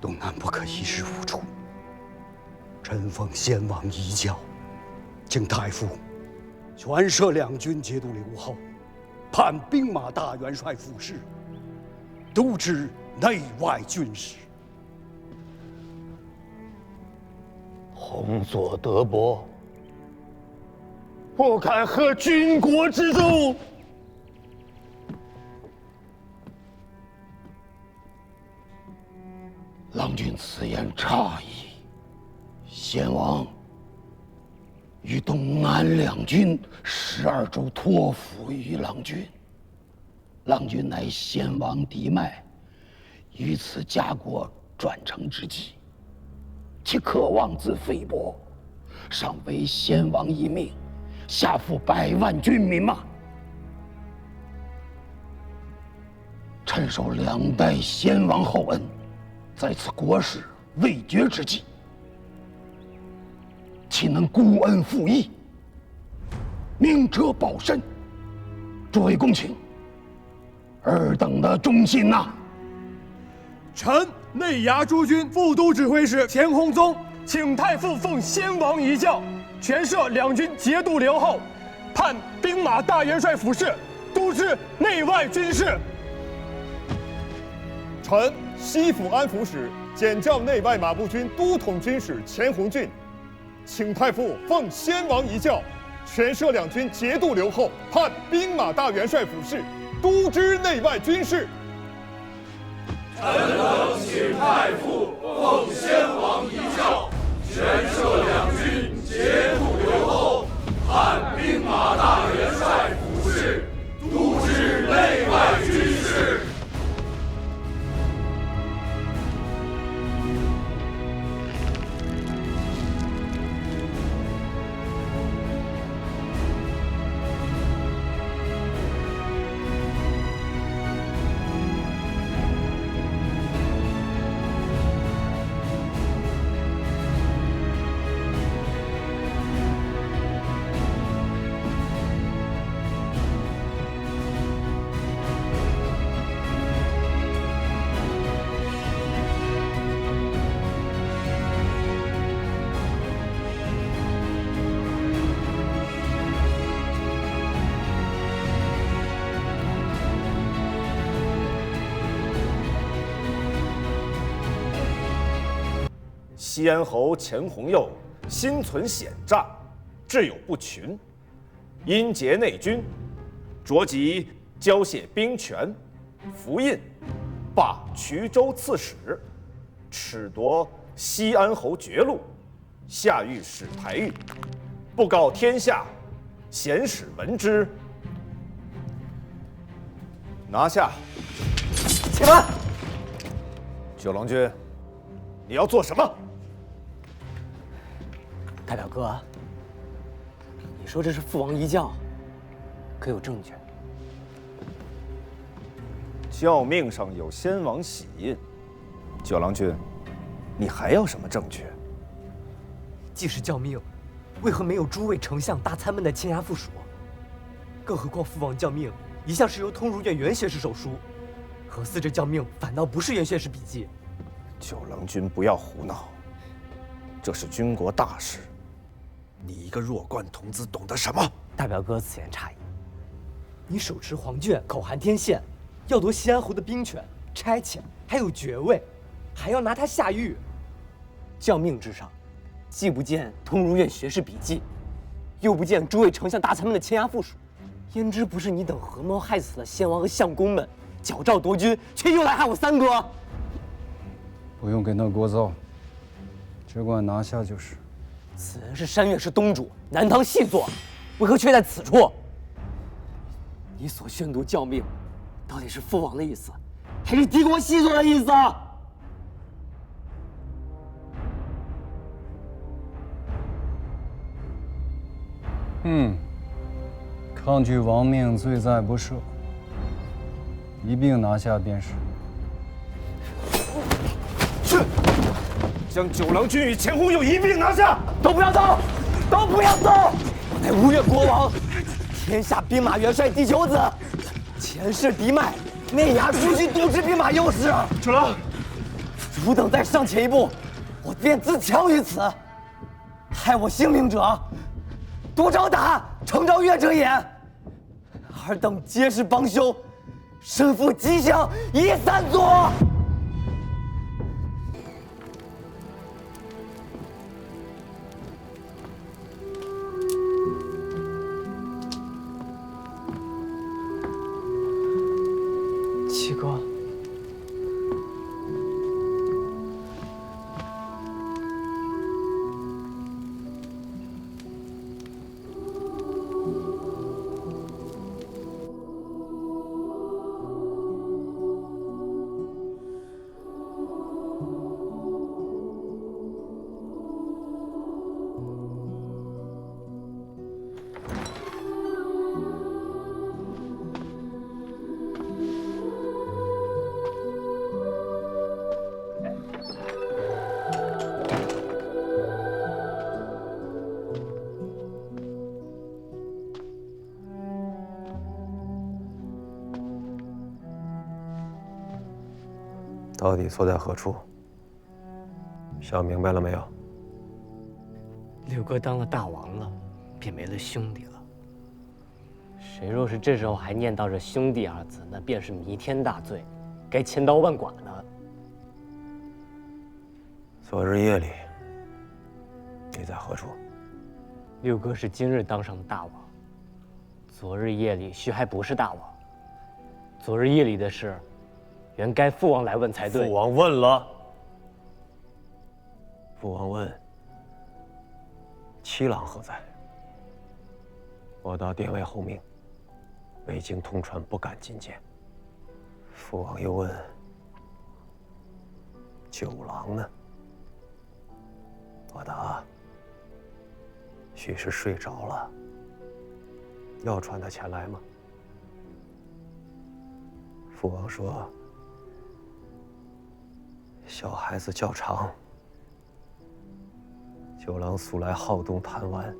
东南不可一时无处。臣奉先王遗教，请太傅全摄两军节度留后，判兵马大元帅府事，督知内外军事。洪左德伯，不敢合军国之重。郎君此言差矣。先王与东南两军12州托付于郎君，郎君乃先王嫡脉，于此家国转承之际，其可妄自菲薄，上为先王一命，下负100万军民马。臣受2代先王厚恩，在此国事未决之际，岂能孤恩负义？明哲保身，诸位公卿，尔等的忠心呐！臣内衙诸军副都指挥使钱弘宗，请太傅奉先王遗教，全摄两军节度留后，判兵马大元帅府事，督知内外军事。臣西府安抚使检校内外马步军都统军使钱弘俊，请太傅奉先王遗教，全摄两军节度留后，判兵马大元帅府事，督知内外军事。臣等请太傅奉先王遗教，全摄两军节度留后，判兵马大元帅府事，督知内外军事。西安侯钱弘佑心存险诈，志有不群，因结内军，着即交械兵权，符印，罢衢州刺史，褫夺西安侯爵禄，下谕使台狱，布告天下，贤使闻之。拿下！且慢！九郎君，你要做什么？代表哥，你说这是父王遗教，可有证据？教命上有先王玺印。九郎君，你还要什么证据？既是教命，为何没有诸位丞相、大参们的签押附属？更何况父王教命一向是由通儒院袁学士手书，何似这教命反倒不是袁学士笔记？九郎君不要胡闹，这是军国大事。你一个弱冠童子懂得什么？代表哥此言差矣。你手持黄卷，口含天宪，要夺西安侯的兵权、差遣，还有爵位，还要拿他下狱。教命之上，既不见通儒院学士笔记，又不见诸位丞相大参们的签押附属，焉知不是你等合谋害死了先王和相公们，矫诏夺军，却又来害我三哥？不用跟他聒噪，只管拿下就是。此人是山岳氏东主，南唐细作，为何却在此处？你所宣读教命，到底是父王的意思，还是敌国细作的意思？抗拒王命，罪在不赦，一并拿下便是。是。将九郎君与钱弘佑一并拿下！都不要走，都不要走！我乃吴越国王，天下兵马元帅第9子，前世嫡脉，内衙诸军都知兵马右使。九郎，汝等再上前一步，我便自强于此。害我性命者，多招打，程昭岳者也。尔等皆是帮凶，身负吉祥，已散左。七哥。到底错在何处？想明白了没有？六哥当了大王了，便没了兄弟了。谁若是这时候还念叨着兄弟二字，那便是弥天大罪，该千刀万剐的。昨日夜里，你在何处？六哥是今日当上的大王，昨日夜里须还不是大王。昨日夜里的事，原该父王来问才对。父王问了。父王问：七郎何在？我到殿外候命，未经通传，不敢觐见。父王又问：九郎呢？我答：许是睡着了。要传他前来吗？父王说：小孩子较长，九郎素来好动贪玩，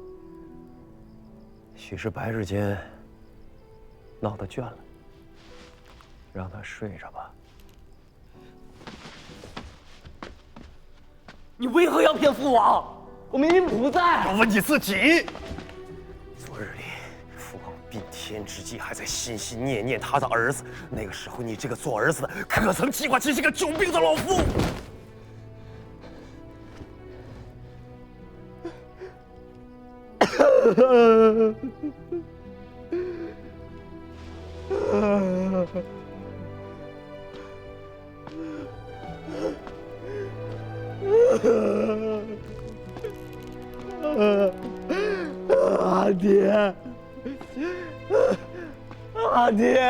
许是白日间闹得倦了，让他睡着吧。你为何要骗父王？我明明不在。我问你自己。昨日里，父王宾天之际，还在心心念念他的儿子。那个时候，你这个做儿子的，可曾记挂起这个久病的老父？阿爹，阿爹。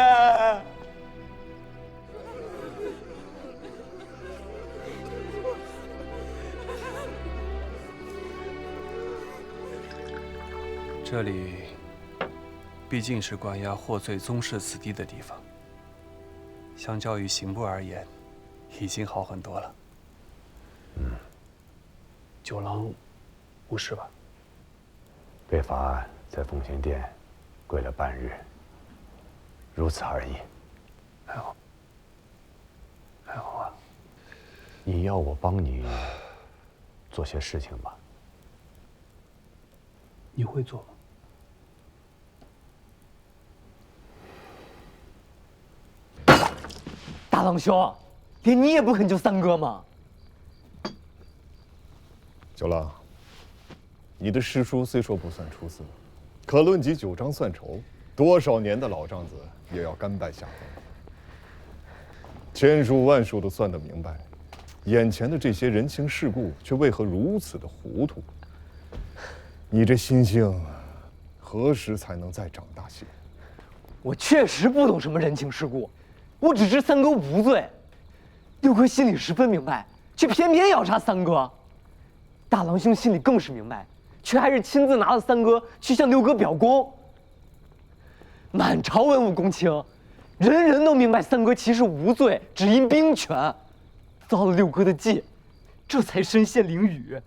这里毕竟是关押获罪宗室子弟的地方，相较于刑部而言，已经好很多了。九郎无事吧？被罚在奉贤殿跪了半日，如此而已。还好，还好啊。你要我帮你做些事情吧？你会做吗？大郎兄，连你也不肯救三哥吗？九郎，你的师叔虽说不算出色，可论及九章算筹，多少年的老账子也要甘拜下风。千数万数都算得明白，眼前的这些人情世故却为何如此的糊涂？你这心性，何时才能再长大些？我确实不懂什么人情世故，我只知三哥无罪。六哥心里十分明白，却偏偏要杀三哥。大郎兄心里更是明白，却还是亲自拿了三哥去向六哥表功。满朝文武公卿，人人都明白三哥其实无罪，只因兵权，遭了六哥的忌，这才身陷囹圄，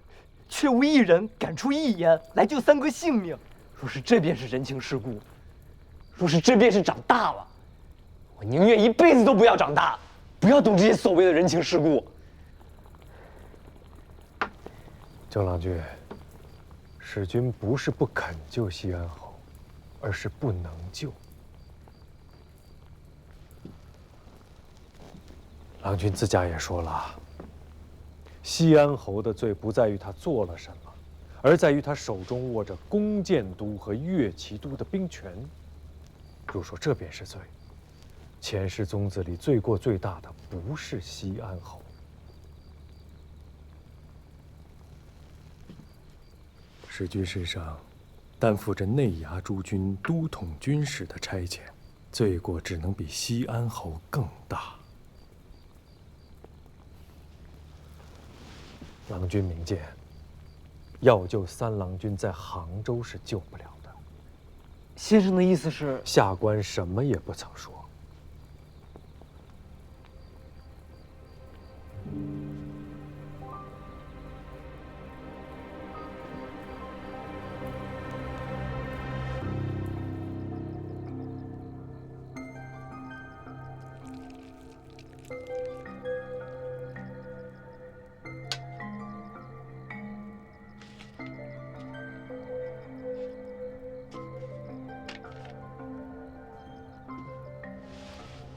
却无一人敢出一言来救三哥性命。若是这便是人情世故，若是这便是长大了，我宁愿一辈子都不要长大，不要懂这些所谓的人情世故。郑郎君，使君不是不肯救西安侯，而是不能救。郎君自家也说了，西安侯的罪不在于他做了什么，而在于他手中握着弓箭都和乐骑都的兵权。若说这便是罪，前世宗子里罪过最大的不是西安侯。使君身上担负着内衙诸军都统军使的差遣，罪过只能比西安侯更大。郎君明鉴，要救三郎君在杭州是救不了的。先生的意思是？下官什么也不曾说。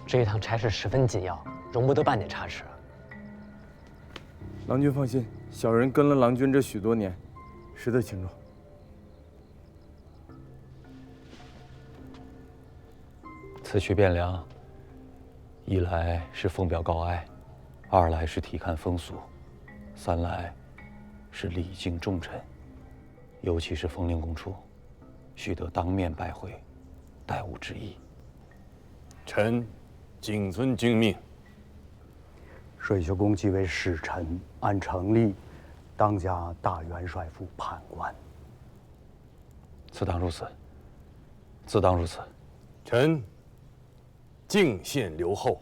这一趟差事十分紧要，容不得半点差池。郎君放心，小人跟了郎君这许多年，识得轻重。此去汴梁，一来是奉表告哀，二来是体看风俗，三来是礼敬重臣，尤其是封令公出，须得当面拜会，待吾之意。臣谨遵君命。水秀公即为使臣，按常例，当加大元帅府判官。自当如此，自当如此。臣敬献留后。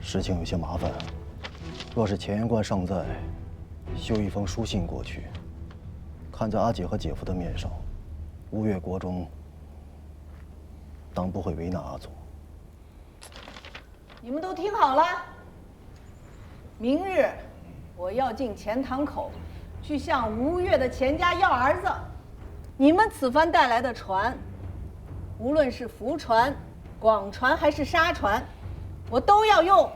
事情有些麻烦，若是乾元观尚在，修一封书信过去，看在阿姐和姐夫的面上，吴越国中当不会为难阿祖。你们都听好了，明日我要进钱塘口，去向吴越的钱家要儿子。你们此番带来的船，无论是福船、广船还是沙船，我都要用。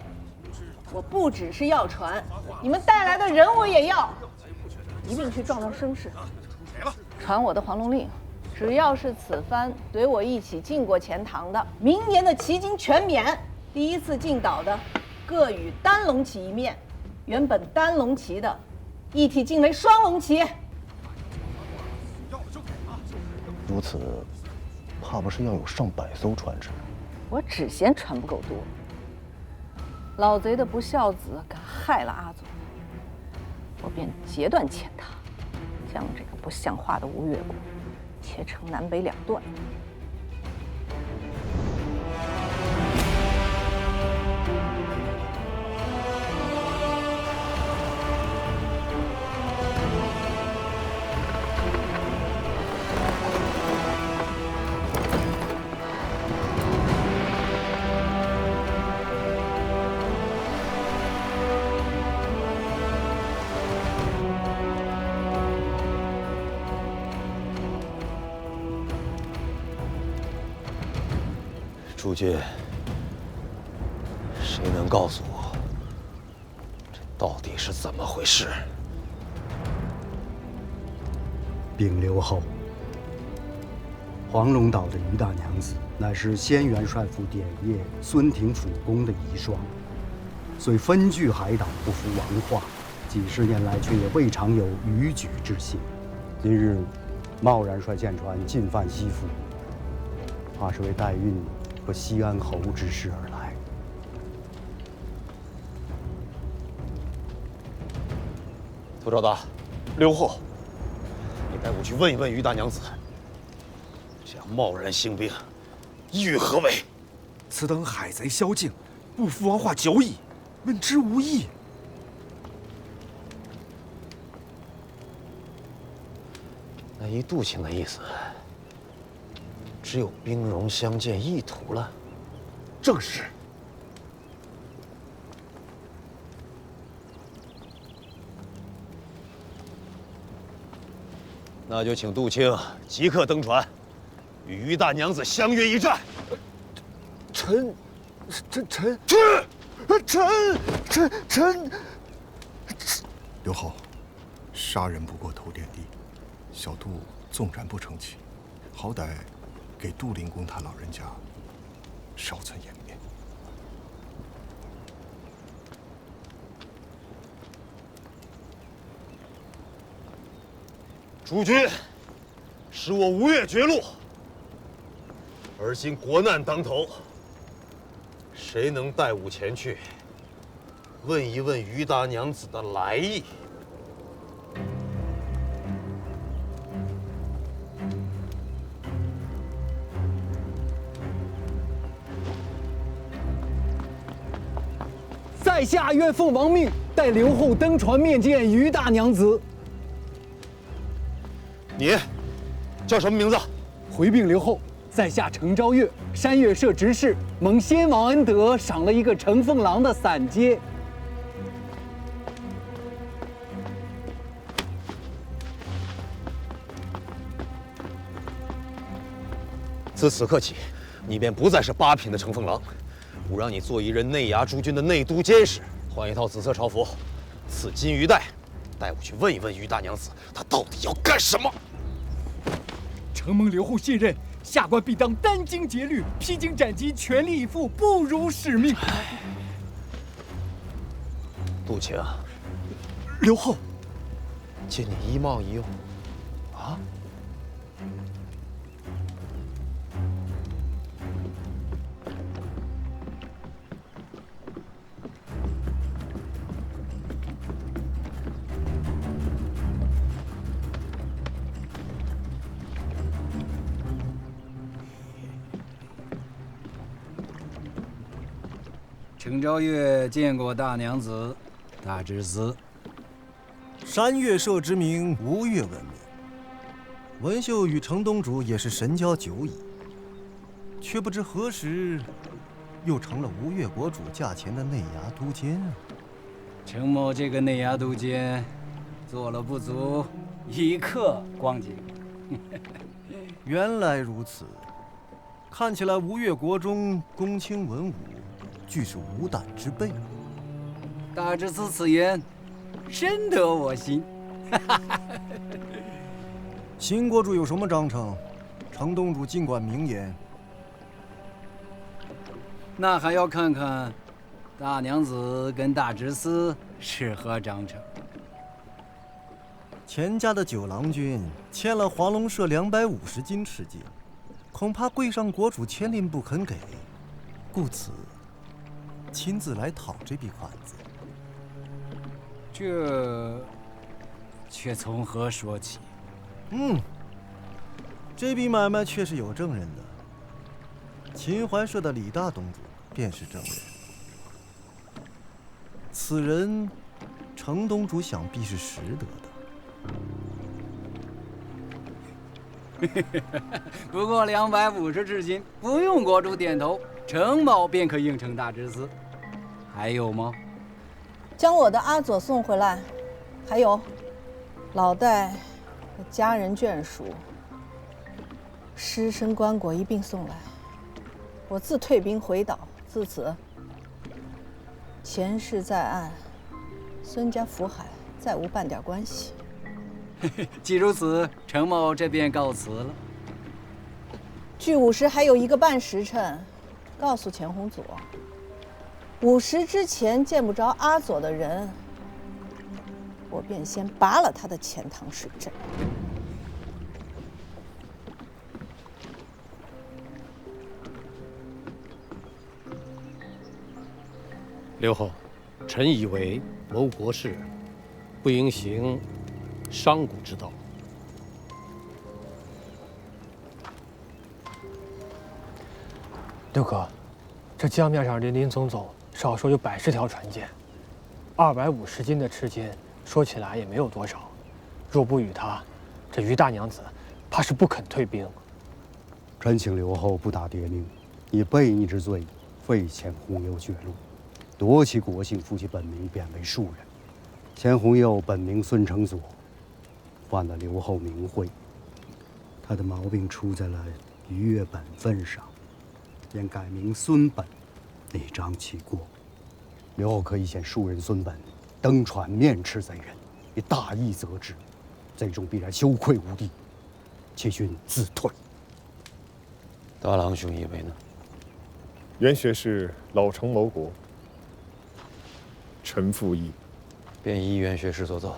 我不只是要船，你们带来的人我也要，一并去壮壮声势。传我的黄龙令，只要是此番随我一起进过钱塘的，明年的旗津全免。第一次进岛的，各与单龙旗一面；原本单龙旗的，一体进为双龙旗。如此，怕不是要有上百艘船只。我只嫌船不够多。老贼的不孝子敢害了阿祖，我便截断钱塘，将这个不像话的吴越国切成南北两段。诸君，谁能告诉我，这到底是怎么回事？禀刘后，黄龙岛的于大娘子，乃是先元帅府典业孙廷辅公的遗孀，虽分据海岛，不服王化，几十年来却也未尝有逾矩之心。今日贸然率舰船进犯西府，怕是为代运和西安侯之事而来。涂昭达，刘后，你带我去问一问于大娘子，这样贸然兴兵，意欲何为？此等海贼宵禁，不服王化久矣。问之无益。那依杜卿的意思，只有兵戎相见意图了。正是。那就请杜卿即刻登船，与于大娘子相约一战。臣，刘浩，杀人不过头点地，小杜纵然不成器，好歹给杜灵公他老人家稍存颜面。诸君，使我吴越绝路。而今国难当头，谁能带吾前去，问一问于大娘子的来意？在下愿奉王命，带刘后登船面见于大娘子。你叫什么名字？回禀刘后，在下程昭岳，山岳社执事，蒙先王恩德，赏了一个乘凤郎的散阶。自此刻起，你便不再是8品的乘凤郎，吾让你做一任内衙诸军的内都监使，换一套紫色朝服，赐金鱼带，带我去问一问于大娘子，她到底要干什么？承蒙刘后信任，下官必当殚精竭虑，披荆斩棘，全力以赴，不辱使命。杜卿，刘后，借你一冒一用，啊？程昭岳见过大娘子，大知司。山岳社之名，吴越闻名。文秀与程东主也是神交久矣，却不知何时又成了吴越国主驾前的内衙都监啊！程某这个内衙都监，做了不足1刻光景。原来如此，看起来吴越国中公卿文武，俱是无胆之辈。大知司此言，深得我心。新国主有什么章程？程东主尽管明言。那还要看看大娘子跟大知司是何章程。钱家的9郎君欠了华龙社250斤赤金，恐怕柜上国主签令不肯给，故此亲自来讨这笔款子。这却从何说起？这笔买卖确实有证人的，秦淮社的李大东主便是证人。此人，程东主想必是识得的。不过250赤金，不用国主点头，程某便可应承大知司。还有吗？将我的阿佐送回来，还有老戴和家人眷属、尸身棺椁一并送来。我自退兵回岛，自此前世在岸，孙家福海再无半点关系。既如此，程某这便告辞了。距午时还有1个半时辰，告诉钱洪佐，5时之前见不着阿佐的人，我便先拔了他的钱塘水阵。刘后，臣以为谋国事，不应行商贾之道。六哥，这江面上林林总总，少说有100条船舰，250斤的赤金，说起来也没有多少。若不与他，这于大娘子怕是不肯退兵。臣请刘后不打迭命，以悖逆之罪，废钱弘佑爵禄，夺其国姓，复其本名，贬为庶人。钱弘佑本名孙承佐，犯了刘后名讳，他的毛病出在了逾越本分上，便改名孙本，内彰其过。刘后可以遣庶人孙本登船面斥贼人，以大义责之，贼众必然羞愧无地，且寻自退。大郎兄以为呢？袁学士老成谋国，臣附议。便依袁学士所奏。